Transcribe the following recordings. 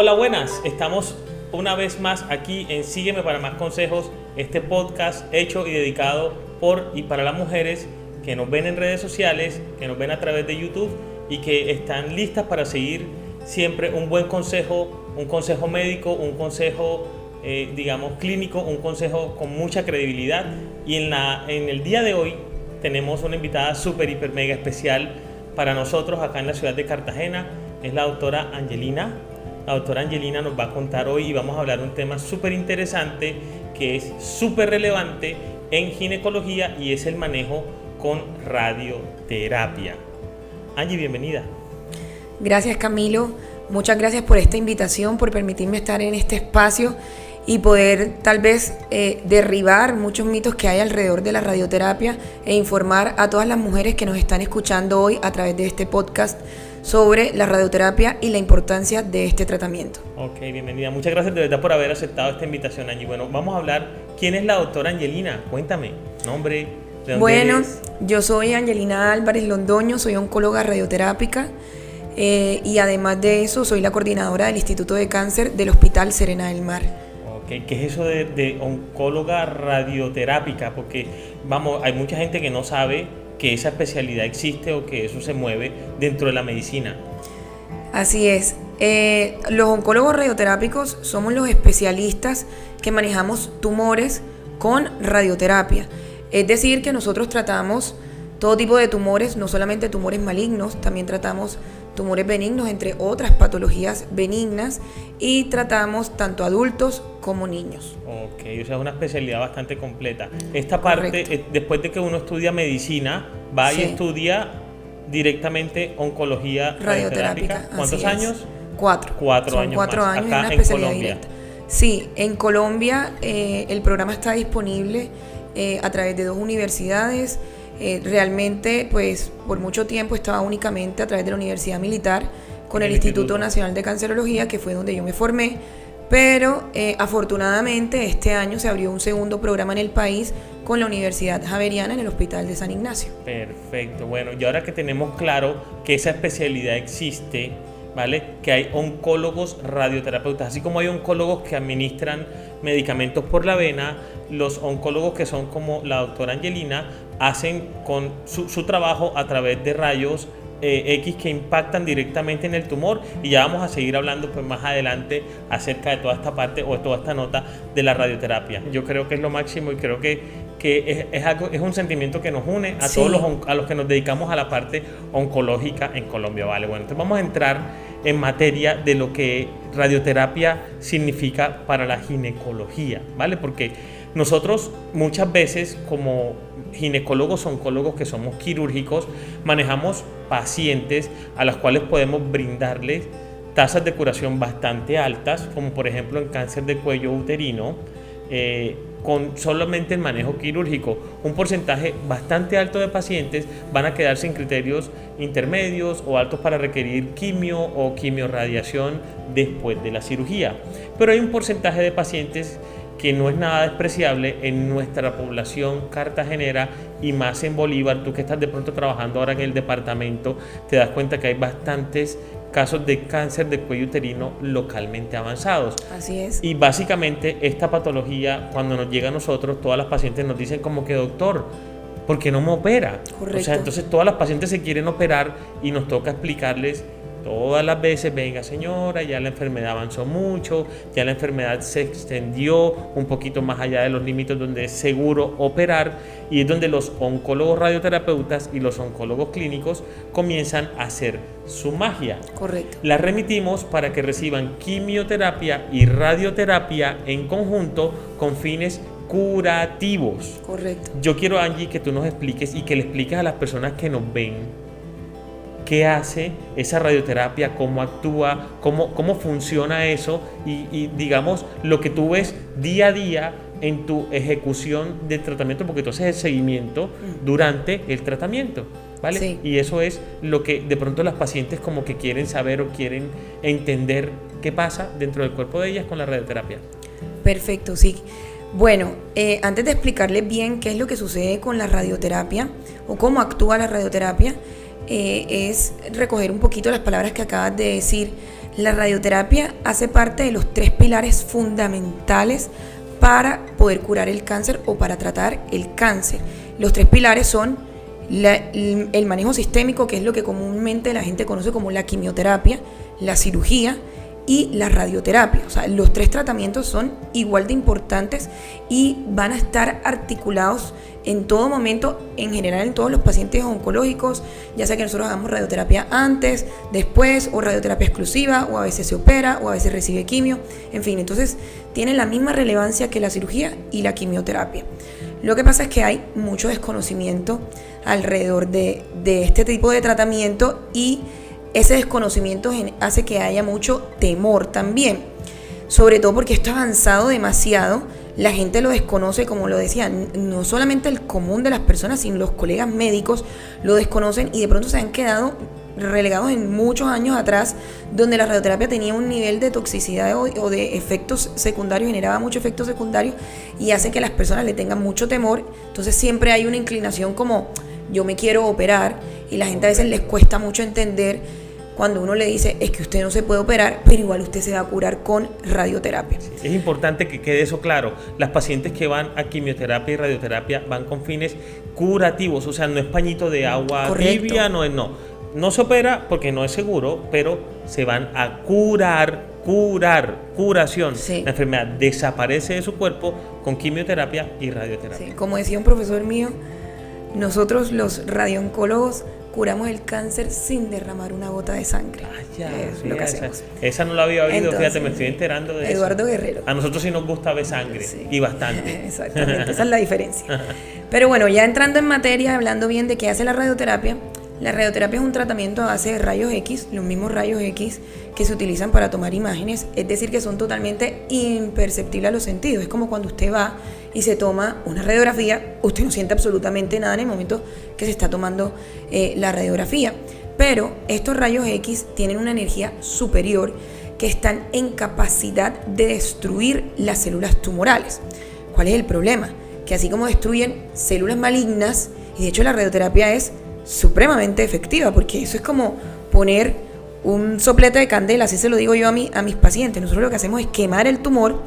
Hola, buenas. Estamos una vez más aquí en Sígueme para más consejos, este podcast hecho y dedicado por y para las mujeres que nos ven en redes sociales, que nos ven a través de YouTube y que están listas para seguir siempre un buen consejo, un consejo médico, un consejo clínico, un consejo con mucha credibilidad. Y en el día de hoy tenemos una invitada súper, hiper, mega especial para nosotros acá en la ciudad de Cartagena. Es la doctora Angelina. La doctora Angelina nos va a contar hoy y vamos a hablar de un tema súper interesante que es súper relevante en ginecología y es el manejo con radioterapia. Angie, bienvenida. Gracias, Camilo. Muchas gracias por esta invitación, por permitirme estar en este espacio y poder tal vez derribar muchos mitos que hay alrededor de la radioterapia e informar a todas las mujeres que nos están escuchando hoy a través de este podcast sobre la radioterapia y la importancia de este tratamiento. Ok, bienvenida. Muchas gracias de verdad por haber aceptado esta invitación, Angie. Bueno, vamos a hablar. ¿Quién es la doctora Angelina? Cuéntame. Nombre, ¿de dónde eres? Yo soy Angelina Álvarez Londoño, soy oncóloga radioterápica y además de eso soy la coordinadora del Instituto de Cáncer del Hospital Serena del Mar. Ok, ¿qué es eso de oncóloga radioterápica? Porque, hay mucha gente que no sabe que esa especialidad existe o que eso se mueve dentro de la medicina. Así es. Los oncólogos radioterápicos somos los especialistas que manejamos tumores con radioterapia. Es decir, que nosotros tratamos todo tipo de tumores, no solamente tumores malignos, también tratamos tumores benignos, entre otras patologías benignas, y tratamos tanto adultos como niños. Ok, o sea, es una especialidad bastante completa. Esta parte, después de que uno estudia medicina, va y estudia directamente oncología radioterápica. ¿Cuántos años? 4. 4 Son años 4 más. años Acá en una en especialidad Colombia. directa. Sí, en Colombia el programa está disponible a través de 2 universidades. Realmente, pues, por mucho tiempo estaba únicamente a través de la Universidad Militar con el Instituto Nacional de Cancerología, que fue donde yo me formé, pero afortunadamente este año se abrió un segundo programa en el país con la Universidad Javeriana en el Hospital de San Ignacio. Perfecto, bueno, y ahora que tenemos claro que esa especialidad existe, ¿vale? Que hay oncólogos radioterapeutas, así como hay oncólogos que administran medicamentos por la vena, los oncólogos que son como la doctora Angelina hacen con su trabajo a través de rayos X que impactan directamente en el tumor, y ya vamos a seguir hablando pues más adelante acerca de toda esta parte o de toda esta nota de la radioterapia. Yo creo que es lo máximo y creo que es un sentimiento que nos une a todos a los que nos dedicamos a la parte oncológica en Colombia, ¿vale? Bueno, entonces vamos a entrar en materia de lo que radioterapia significa para la ginecología, ¿vale? Porque nosotros muchas veces como ginecólogos, oncólogos que somos quirúrgicos, manejamos pacientes a los cuales podemos brindarles tasas de curación bastante altas, como por ejemplo en cáncer de cuello uterino, con solamente el manejo quirúrgico. Un porcentaje bastante alto de pacientes van a quedar sin criterios intermedios o altos para requerir quimio o quimiorradiación después de la cirugía. Pero hay un porcentaje de pacientes que no es nada despreciable en nuestra población cartagenera y más en Bolívar. Tú que estás de pronto trabajando ahora en el departamento, te das cuenta que hay bastantes casos de cáncer de cuello uterino localmente avanzados. Así es. Y básicamente esta patología, cuando nos llega a nosotros, todas las pacientes nos dicen como que, doctor, ¿por qué no me opera? Correcto. O sea, entonces todas las pacientes se quieren operar y nos toca explicarles todas las veces: venga señora, ya la enfermedad avanzó mucho, ya la enfermedad se extendió un poquito más allá de los límites donde es seguro operar, y es donde los oncólogos radioterapeutas y los oncólogos clínicos comienzan a hacer su magia. Correcto. La remitimos para que reciban quimioterapia y radioterapia en conjunto con fines curativos. Correcto. Yo quiero, Angie, que tú nos expliques y que le expliques a las personas que nos ven qué hace esa radioterapia, cómo actúa, cómo funciona eso y digamos lo que tú ves día a día en tu ejecución del tratamiento, porque tú haces el seguimiento durante el tratamiento, ¿vale? Sí. Y eso es lo que de pronto las pacientes como que quieren saber o quieren entender qué pasa dentro del cuerpo de ellas con la radioterapia. Perfecto, sí. Bueno, antes de explicarles bien qué es lo que sucede con la radioterapia o cómo actúa la radioterapia, es recoger un poquito las palabras que acabas de decir. La radioterapia hace parte de los 3 pilares fundamentales para poder curar el cáncer o para tratar el cáncer. Los 3 pilares son el manejo sistémico, que es lo que comúnmente la gente conoce como la quimioterapia, la cirugía y la radioterapia. O sea, los 3 tratamientos son igual de importantes y van a estar articulados en todo momento, en general en todos los pacientes oncológicos, ya sea que nosotros hagamos radioterapia antes, después, o radioterapia exclusiva, o a veces se opera, o a veces recibe quimio, en fin, entonces tienen la misma relevancia que la cirugía y la quimioterapia. Lo que pasa es que hay mucho desconocimiento alrededor de este tipo de tratamiento y ese desconocimiento hace que haya mucho temor también, sobre todo porque esto ha avanzado demasiado. La gente lo desconoce, como lo decía, no solamente el común de las personas, sino los colegas médicos lo desconocen y de pronto se han quedado relegados en muchos años atrás, donde la radioterapia tenía un nivel de toxicidad o de efectos secundarios, generaba muchos efectos secundarios y hace que las personas le tengan mucho temor. Entonces siempre hay una inclinación como yo me quiero operar y la gente a veces les cuesta mucho entender cuando uno le dice es que usted no se puede operar, pero igual usted se va a curar con radioterapia. Es importante que quede eso claro. Las pacientes que van a quimioterapia y radioterapia van con fines curativos, o sea, no es pañito de agua tibia, no se opera porque no es seguro, pero se van a curación. Sí. La enfermedad desaparece de su cuerpo con quimioterapia y radioterapia. Sí, como decía un profesor mío, nosotros los radiooncólogos curamos el cáncer sin derramar una gota de sangre. Es lo que hacemos. Esa no la había oído. Entonces, fíjate, me estoy enterando de Eduardo eso. Guerrero. A nosotros sí nos gusta ver sangre, sí. Y bastante. Exactamente, esa es la diferencia. Pero bueno, ya entrando en materia, hablando bien de qué hace la radioterapia es un tratamiento a base de rayos X, los mismos rayos X que se utilizan para tomar imágenes, es decir, que son totalmente imperceptibles a los sentidos. Es como cuando usted va y se toma una radiografía, usted no siente absolutamente nada en el momento que se está tomando la radiografía. Pero estos rayos X tienen una energía superior que están en capacidad de destruir las células tumorales. ¿Cuál es el problema? Que así como destruyen células malignas, y de hecho la radioterapia es supremamente efectiva, porque eso es como poner un soplete de candela, así se lo digo yo a mis pacientes. Nosotros lo que hacemos es quemar el tumor.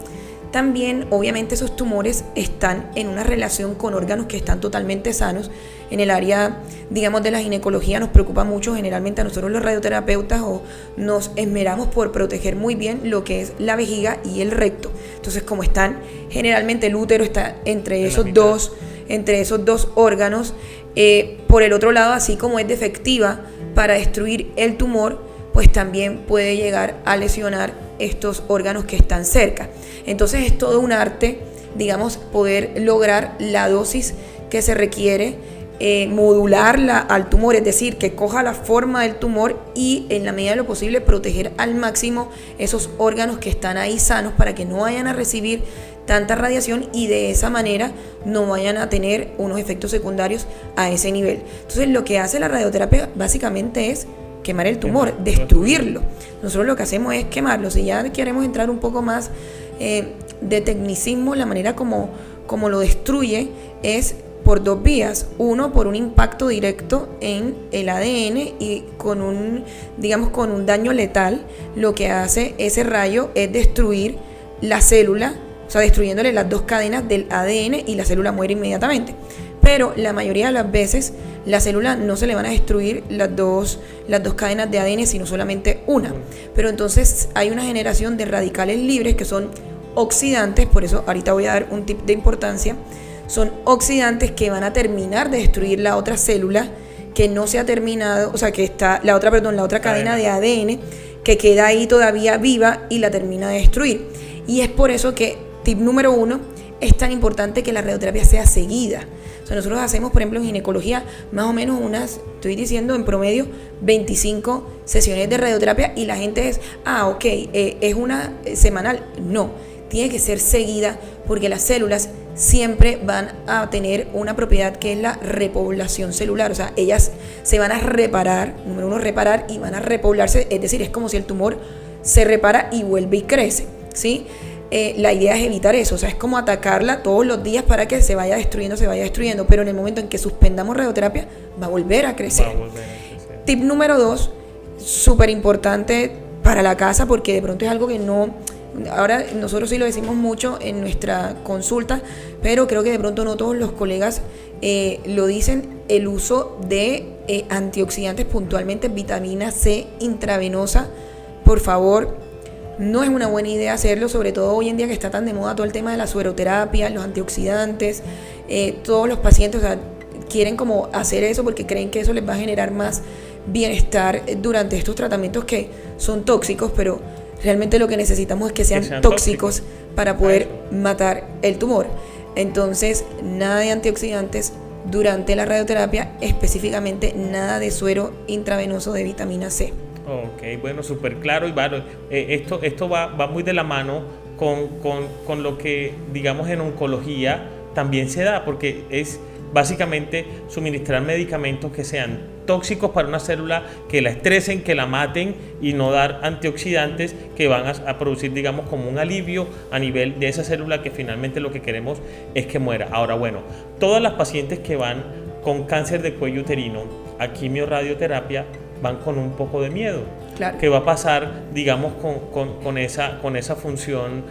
También, obviamente, esos tumores están en una relación con órganos que están totalmente sanos. En el área, digamos, de la ginecología nos preocupa mucho generalmente a nosotros los radioterapeutas, o nos esmeramos por proteger muy bien lo que es la vejiga y el recto. Entonces, como están, generalmente el útero está entre esos dos órganos. Por el otro lado, así como es defectiva para destruir el tumor, pues también puede llegar a lesionar estos órganos que están cerca. Entonces es todo un arte, digamos, poder lograr la dosis que se requiere, modularla al tumor, es decir, que coja la forma del tumor y en la medida de lo posible proteger al máximo esos órganos que están ahí sanos para que no vayan a recibir tanta radiación y de esa manera no vayan a tener unos efectos secundarios a ese nivel. Entonces lo que hace la radioterapia básicamente es quemar el tumor, destruirlo. Nosotros lo que hacemos es quemarlo. Si ya queremos entrar un poco más de tecnicismo, la manera como lo destruye es por 2 vías. Uno, por un impacto directo en el ADN y con un daño letal. Lo que hace ese rayo es destruir la célula, o sea, destruyéndole las 2 cadenas del ADN y la célula muere inmediatamente. Pero la mayoría de las veces la célula no se le van a destruir las dos cadenas de ADN, sino solamente una. Pero entonces hay una generación de radicales libres que son oxidantes, por eso ahorita voy a dar un tip de importancia. Son oxidantes que van a terminar de destruir la otra célula que no se ha terminado, o sea, que está la otra cadena de ADN que queda ahí todavía viva y la termina de destruir. Y es por eso que tip número 1, es tan importante que la radioterapia sea seguida. O sea, nosotros hacemos, por ejemplo, en ginecología, más o menos estoy diciendo en promedio, 25 sesiones de radioterapia y la gente es, es una semanal. No, tiene que ser seguida porque las células siempre van a tener una propiedad que es la repoblación celular. O sea, ellas se van a reparar, número 1, reparar y van a repoblarse. Es decir, es como si el tumor se repara y vuelve y crece, ¿sí? La idea es evitar eso, o sea, es como atacarla todos los días para que se vaya destruyendo, pero en el momento en que suspendamos radioterapia va a volver a crecer. Tip número 2, súper importante para la casa, porque de pronto es algo que no... Ahora nosotros sí lo decimos mucho en nuestra consulta, pero creo que de pronto no todos los colegas lo dicen, el uso de antioxidantes, puntualmente vitamina C intravenosa. Por favor, no es una buena idea hacerlo, sobre todo hoy en día que está tan de moda todo el tema de la sueroterapia, los antioxidantes. Todos los pacientes, o sea, quieren como hacer eso porque creen que eso les va a generar más bienestar durante estos tratamientos que son tóxicos, pero realmente lo que necesitamos es que sean tóxicos para poder matar el tumor. Entonces, nada de antioxidantes durante la radioterapia, específicamente nada de suero intravenoso de vitamina C. Ok, bueno, súper claro. Y bueno, esto va muy de la mano con lo que, digamos, en oncología también se da, porque es básicamente suministrar medicamentos que sean tóxicos para una célula, que la estresen, que la maten, y no dar antioxidantes que van a producir, digamos, como un alivio a nivel de esa célula, que finalmente lo que queremos es que muera. Ahora, bueno, todas las pacientes que van con cáncer de cuello uterino a quimio-radioterapia van con un poco de miedo. Claro. ¿Qué va a pasar, digamos, con esa función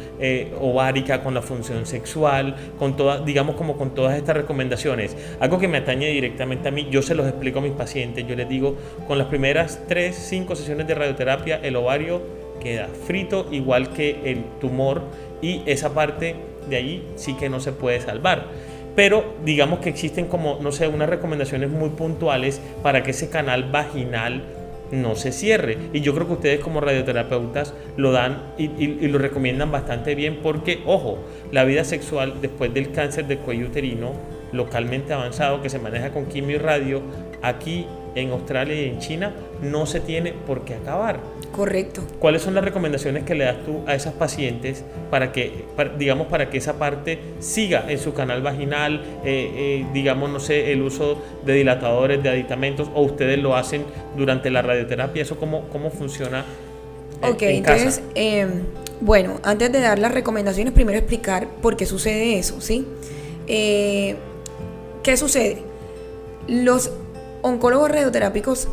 ovárica, con la función sexual, con todas, digamos, como con todas estas recomendaciones? Algo que me atañe directamente a mí, yo se los explico a mis pacientes, yo les digo, con las primeras 3-5 sesiones de radioterapia, el ovario queda frito, igual que el tumor, y esa parte de ahí sí que no se puede salvar. Pero digamos que existen como, no sé, unas recomendaciones muy puntuales para que ese canal vaginal no se cierre. Y yo creo que ustedes como radioterapeutas lo dan y lo recomiendan bastante bien, porque, ojo, la vida sexual después del cáncer del cuello uterino localmente avanzado, que se maneja con quimio y radio, aquí en Australia y en China, no se tiene por qué acabar. Correcto. ¿Cuáles son las recomendaciones que le das tú a esas pacientes para que esa parte siga en su canal vaginal? Digamos, no sé, el uso de dilatadores, de aditamentos, o ustedes lo hacen durante la radioterapia. ¿Eso cómo funciona en casa? Bueno, antes de dar las recomendaciones, primero explicar por qué sucede eso, ¿sí? ¿Qué sucede? Los oncólogos radioterápicos,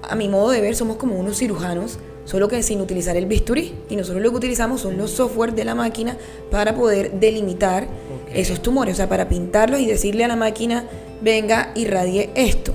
a mi modo de ver, somos como unos cirujanos, solo que sin utilizar el bisturí, y nosotros lo que utilizamos son los software de la máquina para poder delimitar esos tumores, o sea, para pintarlos y decirle a la máquina, venga, irradie esto.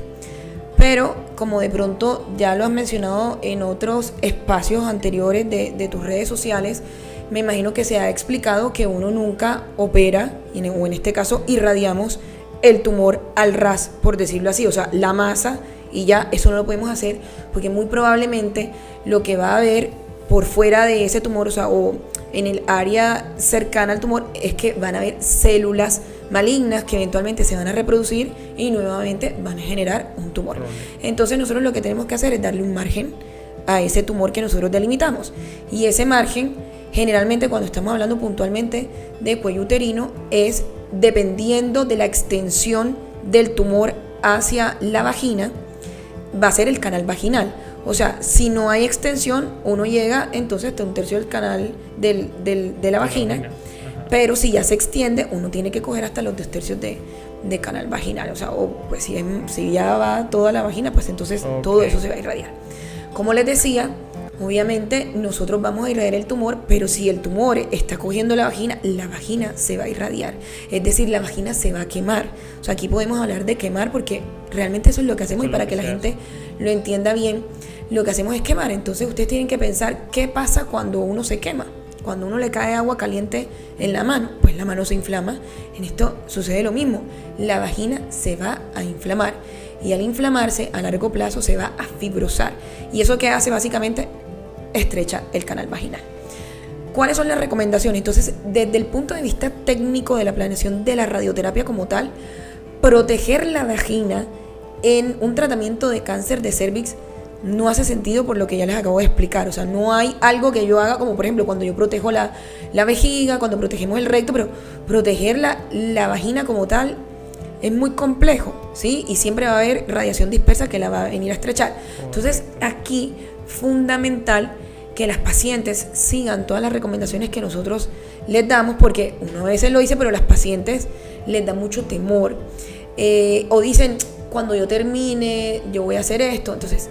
Pero como de pronto ya lo has mencionado en otros espacios anteriores de tus redes sociales, me imagino que se ha explicado que uno nunca opera, o en este caso irradiamos el tumor al ras, por decirlo así, o sea, la masa, y ya eso no lo podemos hacer porque muy probablemente lo que va a haber por fuera de ese tumor, o sea, o en el área cercana al tumor, es que van a haber células malignas que eventualmente se van a reproducir y nuevamente van a generar un tumor. Entonces nosotros lo que tenemos que hacer es darle un margen a ese tumor que nosotros delimitamos, y ese margen generalmente, cuando estamos hablando puntualmente de cuello uterino, es dependiendo de la extensión del tumor hacia la vagina, va a ser el canal vaginal. O sea, si no hay extensión, uno llega entonces hasta un tercio del canal de la vagina, pero si ya se extiende, uno tiene que coger hasta los 2 tercios de canal vaginal. O sea, pues si ya va toda la vagina, pues entonces todo eso se va a irradiar. Como les decía, obviamente nosotros vamos a irradiar el tumor, pero si el tumor está cogiendo la vagina se va a irradiar. Es decir, la vagina se va a quemar. O sea, aquí podemos hablar de quemar porque realmente eso es lo que hacemos, y para que la gente lo entienda bien, lo que hacemos es quemar. Entonces ustedes tienen que pensar qué pasa cuando uno se quema. Cuando uno le cae agua caliente en la mano, pues la mano se inflama. En esto sucede lo mismo. La vagina se va a inflamar, y al inflamarse a largo plazo se va a fibrosar. ¿Y eso qué hace? Básicamente estrecha el canal vaginal. ¿Cuáles son las recomendaciones? Entonces, desde el punto de vista técnico de la planeación de la radioterapia como tal, proteger la vagina en un tratamiento de cáncer de cervix no hace sentido, por lo que ya les acabo de explicar. O sea, no hay algo que yo haga, como por ejemplo cuando yo protejo la vejiga, cuando protegemos el recto, pero proteger la vagina como tal es muy complejo, ¿sí? Y siempre va a haber radiación dispersa que la va a venir a estrechar. Entonces, aquí fundamental que las pacientes sigan todas las recomendaciones que nosotros les damos, porque uno a veces lo dice, pero las pacientes les da mucho temor, o dicen, cuando yo termine, yo voy a hacer esto. Entonces,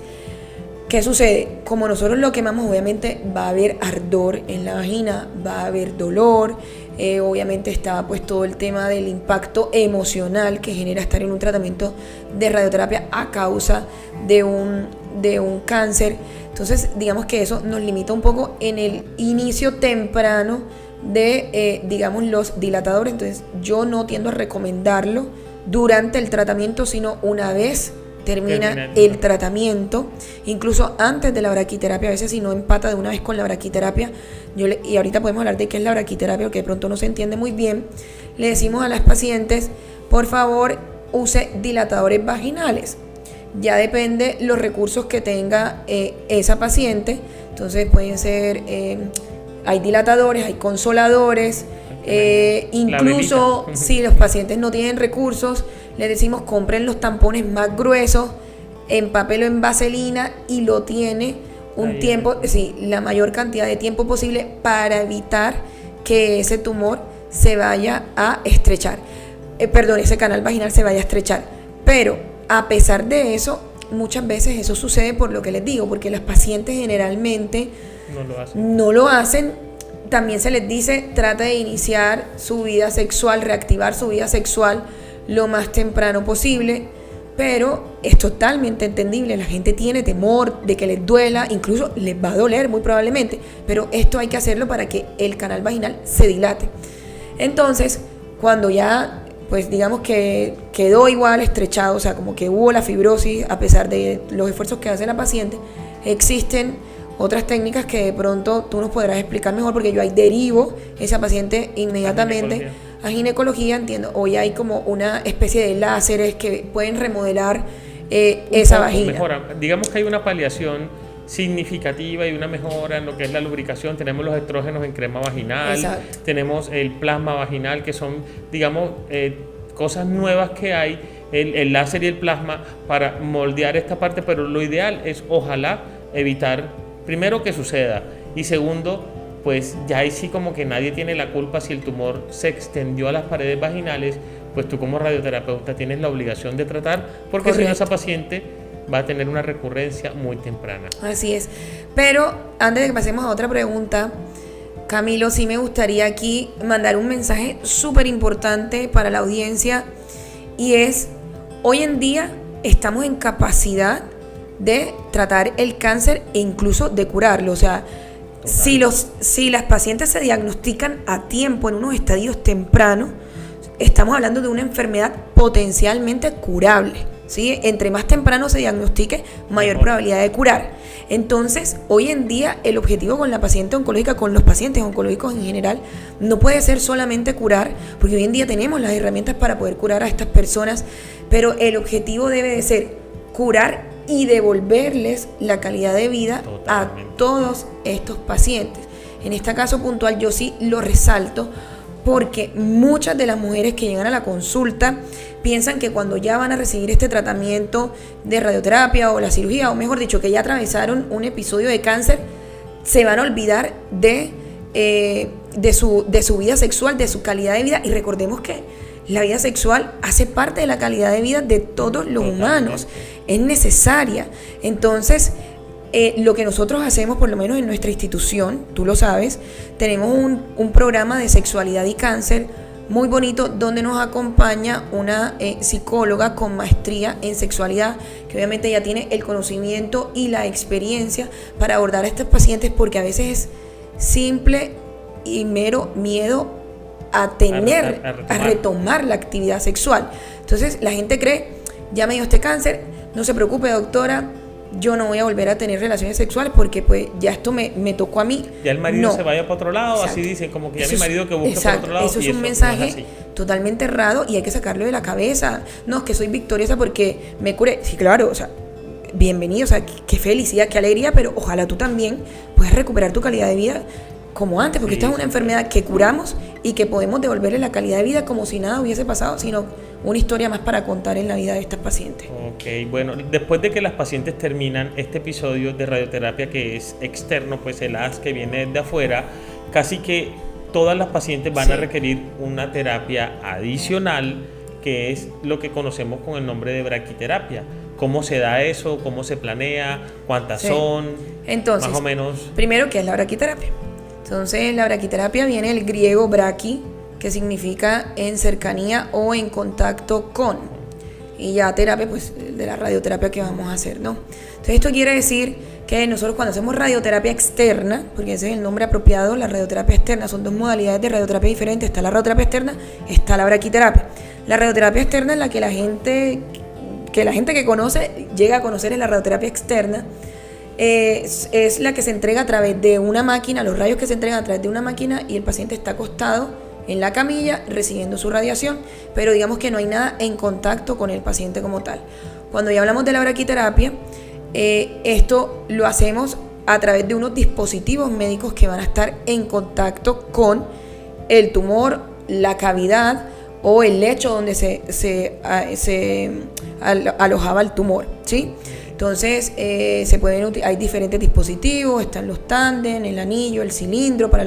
¿qué sucede? Como nosotros lo quemamos, obviamente va a haber ardor en la vagina, va a haber dolor, obviamente está pues todo el tema del impacto emocional que genera estar en un tratamiento de radioterapia a causa de un cáncer. Entonces, digamos que eso nos limita un poco en el inicio temprano de, digamos, los dilatadores. Entonces, yo no tiendo a recomendarlo durante el tratamiento, sino una vez termina el tratamiento, incluso antes de la braquiterapia. A veces si no empata de una vez con la braquiterapia, y ahorita podemos hablar de qué es la braquiterapia, porque de pronto no se entiende muy bien, le decimos a las pacientes, por favor, use dilatadores vaginales. Ya depende los recursos que tenga esa paciente. Entonces pueden ser, hay dilatadores, hay consoladores, incluso si los pacientes no tienen recursos, les decimos compren los tampones más gruesos, empápelo en vaselina y lo tiene un tiempo, sí, la mayor cantidad de tiempo posible para evitar que ese tumor se vaya a estrechar. Ese canal vaginal se vaya a estrechar. Pero a pesar de eso, muchas veces eso sucede por lo que les digo, porque las pacientes generalmente no lo hacen. También se les dice, trata de iniciar su vida sexual, reactivar su vida sexual lo más temprano posible, pero es totalmente entendible. La gente tiene temor de que les duela, incluso les va a doler muy probablemente, pero esto hay que hacerlo para que el canal vaginal se dilate. Entonces, cuando ya, pues digamos que quedó igual estrechado, o sea, como que hubo la fibrosis, a pesar de los esfuerzos que hace la paciente, existen otras técnicas que de pronto tú nos podrás explicar mejor, porque yo ahí derivo esa paciente inmediatamente a ginecología, entiendo. Hoy hay como una especie de láseres que pueden remodelar esa vagina. Mejora. Digamos que hay una paliación significativa y una mejora en lo que es la lubricación. Tenemos los estrógenos en crema vaginal. Exacto. Tenemos el plasma vaginal, que son, digamos, cosas nuevas que hay, el láser y el plasma para moldear esta parte, pero lo ideal es, ojalá, evitar, primero, que suceda, y segundo, pues ya ahí sí como que nadie tiene la culpa si el tumor se extendió a las paredes vaginales, pues tú como radioterapeuta tienes la obligación de tratar, porque si no, esa paciente va a tener una recurrencia muy temprana. Así es. Pero antes de que pasemos a otra pregunta, Camilo, sí me gustaría aquí mandar un mensaje súper importante para la audiencia, y es, hoy en día estamos en capacidad de tratar el cáncer e incluso de curarlo. O sea, si las pacientes se diagnostican a tiempo en unos estadios tempranos, estamos hablando de una enfermedad potencialmente curable, ¿sí? Entre más temprano se diagnostique, mayor probabilidad de curar. Entonces, hoy en día el objetivo con la paciente oncológica, con los pacientes oncológicos en general, no puede ser solamente curar, porque hoy en día tenemos las herramientas para poder curar a estas personas, pero el objetivo debe de ser curar y devolverles la calidad de vida a todos estos pacientes. En este caso puntual yo sí lo resalto, porque muchas de las mujeres que llegan a la consulta piensan que cuando ya van a recibir este tratamiento de radioterapia o la cirugía, o mejor dicho, que ya atravesaron un episodio de cáncer, se van a olvidar de su vida sexual, de su calidad de vida. Y recordemos que la vida sexual hace parte de la calidad de vida de todos los humanos, es necesaria. Entonces, lo que nosotros hacemos, por lo menos en nuestra institución, tú lo sabes, tenemos un programa de sexualidad y cáncer muy bonito, donde nos acompaña una psicóloga con maestría en sexualidad, que obviamente ya tiene el conocimiento y la experiencia para abordar a estos pacientes, porque a veces es simple y mero miedo a retomar la actividad sexual. Entonces la gente cree, ya me dio este cáncer, no se preocupe, doctora, yo no voy a volver a tener relaciones sexuales porque pues ya esto me tocó a mí. Ya el marido se vaya para otro lado. Exacto. Así dicen, como que ya mi marido que busque para otro lado. Eso es un mensaje totalmente errado y hay que sacarlo de la cabeza. No, es que soy victoriosa porque me curé. Sí, claro, o sea, bienvenido, o sea, qué felicidad, qué alegría, pero ojalá tú también puedas recuperar tu calidad de vida como antes, porque esta es una enfermedad que curamos y que podemos devolverle la calidad de vida como si nada hubiese pasado, sino una historia más para contar en la vida de estas pacientes. Ok, bueno, después de que las pacientes terminan este episodio de radioterapia que es externo, pues el haz que viene de afuera, casi que todas las pacientes van a requerir una terapia adicional que es lo que conocemos con el nombre de braquiterapia. ¿Cómo se da eso? ¿Cómo se planea? ¿Cuántas son? Entonces, más o menos. Primero, ¿qué es la braquiterapia? Entonces, la braquiterapia viene del griego braqui, que significa en cercanía o en contacto con. Y ya terapia, pues de la radioterapia que vamos a hacer, ¿no? Entonces, esto quiere decir que nosotros cuando hacemos radioterapia externa, porque ese es el nombre apropiado, la radioterapia externa, son dos modalidades de radioterapia diferentes. Está la radioterapia externa, está la braquiterapia. La radioterapia externa es la que la gente que conoce llega a conocer, es la radioterapia externa. Es la que se entrega a través de una máquina, los rayos que se entregan a través de una máquina, y el paciente está acostado en la camilla recibiendo su radiación, pero digamos que no hay nada en contacto con el paciente como tal. Cuando ya hablamos de la braquiterapia, esto lo hacemos a través de unos dispositivos médicos que van a estar en contacto con el tumor, la cavidad o el lecho donde se alojaba el tumor, ¿sí? Entonces, hay diferentes dispositivos, están los tándem, el anillo, el cilindro para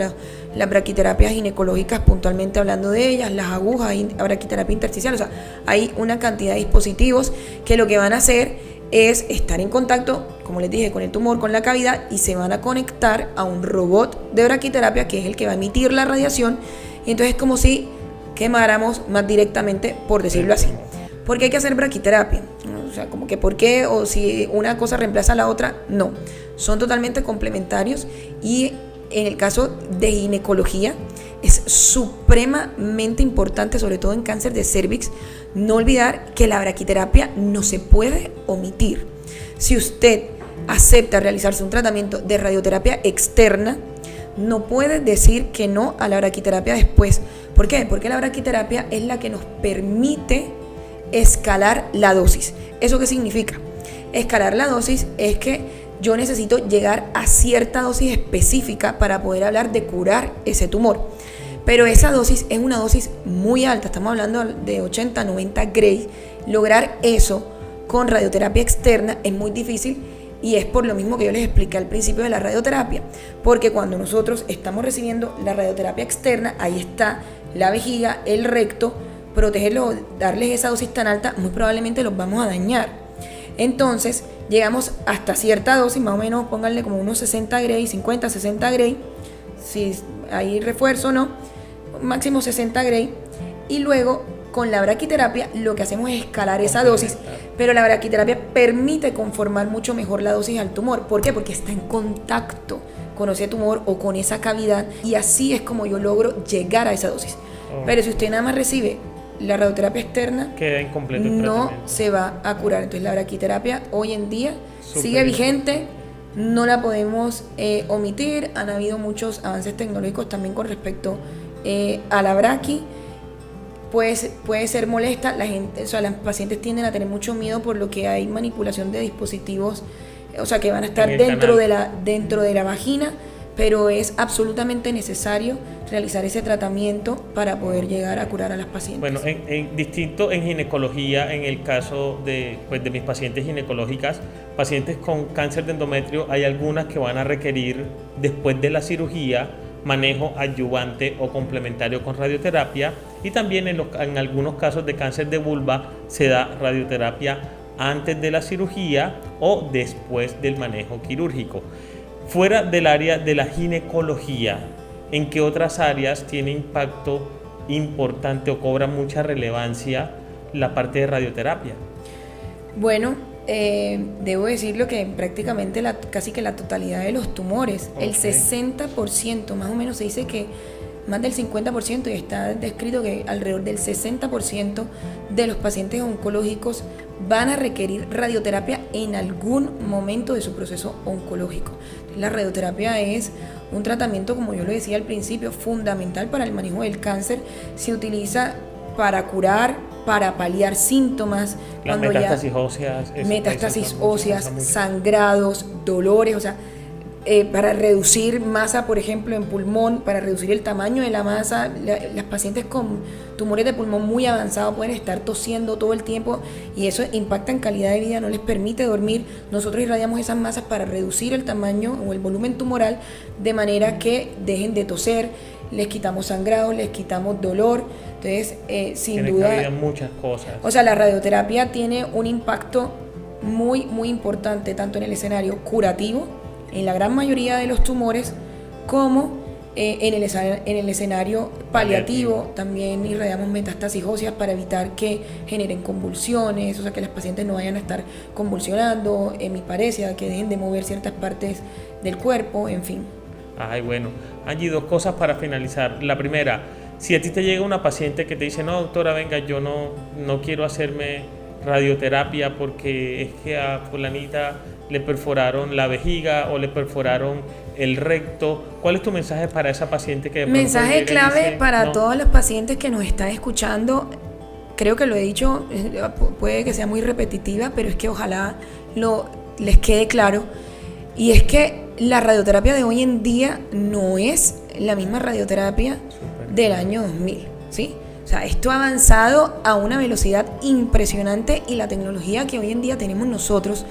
las braquiterapias ginecológicas, puntualmente hablando de ellas, las agujas, braquiterapia intersticial. O sea, hay una cantidad de dispositivos que lo que van a hacer es estar en contacto, como les dije, con el tumor, con la cavidad, y se van a conectar a un robot de braquiterapia que es el que va a emitir la radiación. Y entonces es como si quemáramos más directamente, por decirlo así. ¿Por qué hay que hacer braquiterapia? O sea, como que ¿por qué? O si una cosa reemplaza a la otra, no. Son totalmente complementarios, y en el caso de ginecología es supremamente importante, sobre todo en cáncer de cervix, no olvidar que la braquiterapia no se puede omitir. Si usted acepta realizarse un tratamiento de radioterapia externa, no puede decir que no a la braquiterapia después. ¿Por qué? Porque la braquiterapia es la que nos permite escalar la dosis. ¿Eso qué significa? Escalar la dosis es que yo necesito llegar a cierta dosis específica para poder hablar de curar ese tumor. Pero esa dosis es una dosis muy alta, estamos hablando de 80, 90 Gray. Lograr eso con radioterapia externa es muy difícil, y es por lo mismo que yo les expliqué al principio de la radioterapia, porque cuando nosotros estamos recibiendo la radioterapia externa, ahí está la vejiga, el recto, protegerlo, darles esa dosis tan alta, muy probablemente los vamos a dañar. Entonces, llegamos hasta cierta dosis, más o menos, pónganle como unos 60 Gray, 50, 60 Gray, si hay refuerzo o no, máximo 60 Gray, y luego con la braquiterapia lo que hacemos es escalar esa dosis, pero la braquiterapia permite conformar mucho mejor la dosis al tumor. ¿Por qué? Porque está en contacto con ese tumor o con esa cavidad, y así es como yo logro llegar a esa dosis. Pero si usted nada más recibe la radioterapia externa, queda incompleto el no tratamiento. se va a curar. Entonces la braquiterapia hoy en día sigue vigente, no la podemos omitir. Han habido muchos avances tecnológicos también con respecto a la braqui. Pues puede ser molesta, la gente, o sea, las pacientes tienden a tener mucho miedo por lo que hay manipulación de dispositivos, o sea, que van a estar dentro de la vagina, pero es absolutamente necesario realizar ese tratamiento para poder llegar a curar a las pacientes. Bueno, distinto en ginecología, en el caso de mis pacientes ginecológicas, pacientes con cáncer de endometrio, hay algunas que van a requerir, después de la cirugía, manejo adyuvante o complementario con radioterapia, y también en algunos casos de cáncer de vulva se da radioterapia antes de la cirugía o después del manejo quirúrgico. Fuera del área de la ginecología, ¿en qué otras áreas tiene impacto importante o cobra mucha relevancia la parte de radioterapia? Bueno, debo decirlo que prácticamente casi que la totalidad de los tumores, el 60%, más o menos se dice que más del 50%, y está descrito que alrededor del 60% de los pacientes oncológicos van a requerir radioterapia en algún momento de su proceso oncológico. La radioterapia es un tratamiento, como yo lo decía al principio, fundamental para el manejo del cáncer. Se utiliza para curar, para paliar síntomas, las metástasis óseas, sangrados, dolores, o sea, para reducir masa, por ejemplo, en pulmón, para reducir el tamaño de la masa. Las pacientes con tumores de pulmón muy avanzados pueden estar tosiendo todo el tiempo, y eso impacta en calidad de vida, no les permite dormir. Nosotros irradiamos esas masas para reducir el tamaño o el volumen tumoral, de manera que dejen de toser. les quitamos sangrado, les quitamos dolor. Entonces, sin tiene duda, cabida muchas cosas. o sea, la radioterapia tiene un impacto muy, muy importante, tanto en el escenario curativo, en la gran mayoría de los tumores, como en el escenario paliativo. También irradiamos metástasis óseas para evitar que generen convulsiones, o sea, que las pacientes no vayan a estar convulsionando, hemiparesia, que dejen de mover ciertas partes del cuerpo, en fin. Ay, bueno, Angie, 2 cosas para finalizar. La primera, si a ti te llega una paciente que te dice, no, doctora, venga, yo no quiero hacerme radioterapia porque es que a fulanita le perforaron la vejiga o le perforaron el recto, ¿cuál es tu mensaje para esa paciente que de pronto Mensaje llega y clave dice, para no? todos los pacientes que nos están escuchando. Creo que lo he dicho, puede que sea muy repetitiva, pero es que ojalá les quede claro. Y es que la radioterapia de hoy en día no es la misma radioterapia del año 2000, ¿sí? O sea, esto ha avanzado a una velocidad impresionante, y la tecnología que hoy en día tenemos nosotros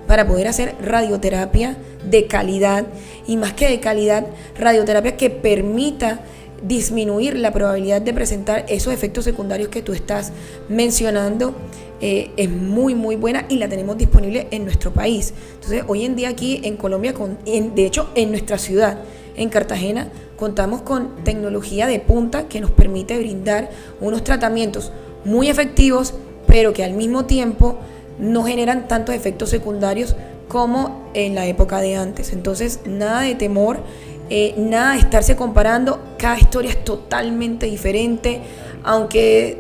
para poder hacer radioterapia de calidad, y más que de calidad, radioterapia que permita disminuir la probabilidad de presentar esos efectos secundarios que tú estás mencionando, es muy, muy buena, y la tenemos disponible en nuestro país. Entonces, hoy en día aquí en Colombia, de hecho en nuestra ciudad, en Cartagena, contamos con tecnología de punta que nos permite brindar unos tratamientos muy efectivos, pero que al mismo tiempo no generan tantos efectos secundarios como en la época de antes. Entonces, nada de temor, nada de estarse comparando. Cada historia es totalmente diferente. Aunque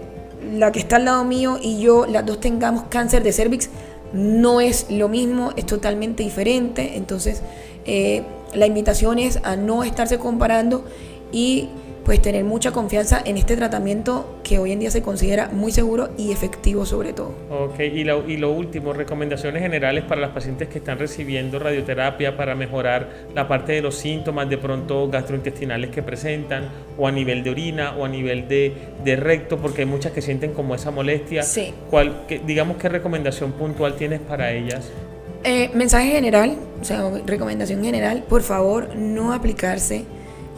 la que está al lado mío y yo, las dos tengamos cáncer de cervix, no es lo mismo, es totalmente diferente. Entonces, la invitación es a no estarse comparando y pues tener mucha confianza en este tratamiento que hoy en día se considera muy seguro y efectivo sobre todo. Ok, y lo último, recomendaciones generales para las pacientes que están recibiendo radioterapia para mejorar la parte de los síntomas de pronto gastrointestinales que presentan, o a nivel de orina o a nivel de recto, porque hay muchas que sienten como esa molestia. Sí. Digamos, ¿qué recomendación puntual tienes para ellas? Mensaje general, o sea, recomendación general: por favor, no aplicarse,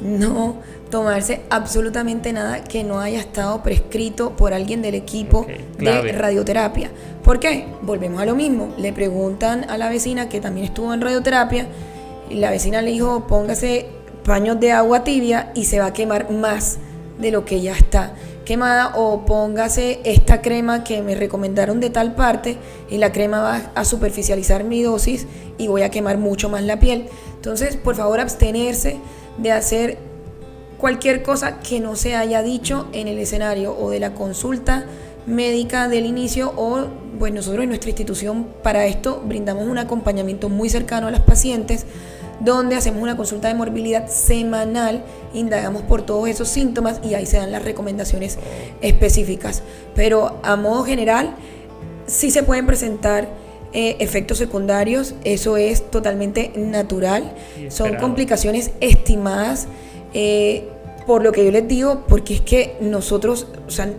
no tomarse absolutamente nada que no haya estado prescrito por alguien del equipo de radioterapia. ¿Por qué? Volvemos a lo mismo. Le preguntan a la vecina que también estuvo en radioterapia, y la vecina le dijo, póngase paños de agua tibia y se va a quemar más de lo que ya está quemada, o póngase esta crema que me recomendaron de tal parte, y la crema va a superficializar mi dosis y voy a quemar mucho más la piel. Entonces, por favor, abstenerse de hacer cualquier cosa que no se haya dicho en el escenario o de la consulta médica del inicio. O pues nosotros en nuestra institución para esto brindamos un acompañamiento muy cercano a las pacientes, donde hacemos una consulta de morbilidad semanal, indagamos por todos esos síntomas y ahí se dan las recomendaciones específicas. Pero a modo general, sí se pueden presentar efectos secundarios, eso es totalmente natural, son complicaciones estimadas, por lo que yo les digo, porque es que nosotros, o sea,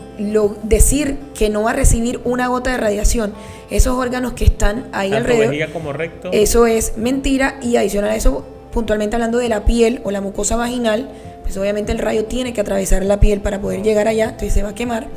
decir que no va a recibir una gota de radiación esos órganos que están ahí tanto alrededor, vejiga como recto, eso es mentira. Y adicional a eso, puntualmente hablando de la piel o la mucosa vaginal, pues obviamente el rayo tiene que atravesar la piel para poder llegar allá, entonces se va a quemar.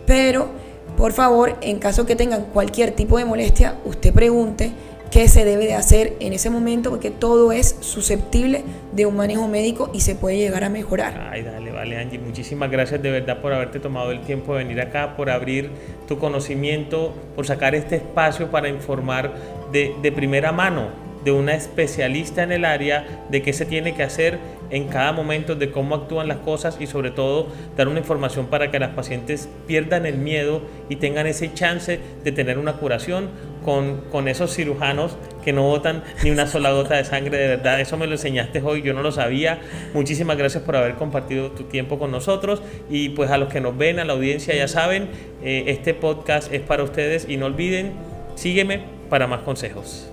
Pero por favor, en caso que tengan cualquier tipo de molestia, usted pregunte qué se debe de hacer en ese momento, porque todo es susceptible de un manejo médico y se puede llegar a mejorar. Ay, dale, vale, Angie, muchísimas gracias de verdad por haberte tomado el tiempo de venir acá, por abrir tu conocimiento, por sacar este espacio para informar de primera mano, de una especialista en el área, de qué se tiene que hacer en cada momento, de cómo actúan las cosas, y sobre todo dar una información para que las pacientes pierdan el miedo y tengan ese chance de tener una curación con esos cirujanos que no botan ni una sola gota de sangre. De verdad, eso me lo enseñaste hoy, yo no lo sabía. Muchísimas gracias por haber compartido tu tiempo con nosotros, y pues a los que nos ven, a la audiencia, ya saben, este podcast es para ustedes, y no olviden, sígueme para más consejos.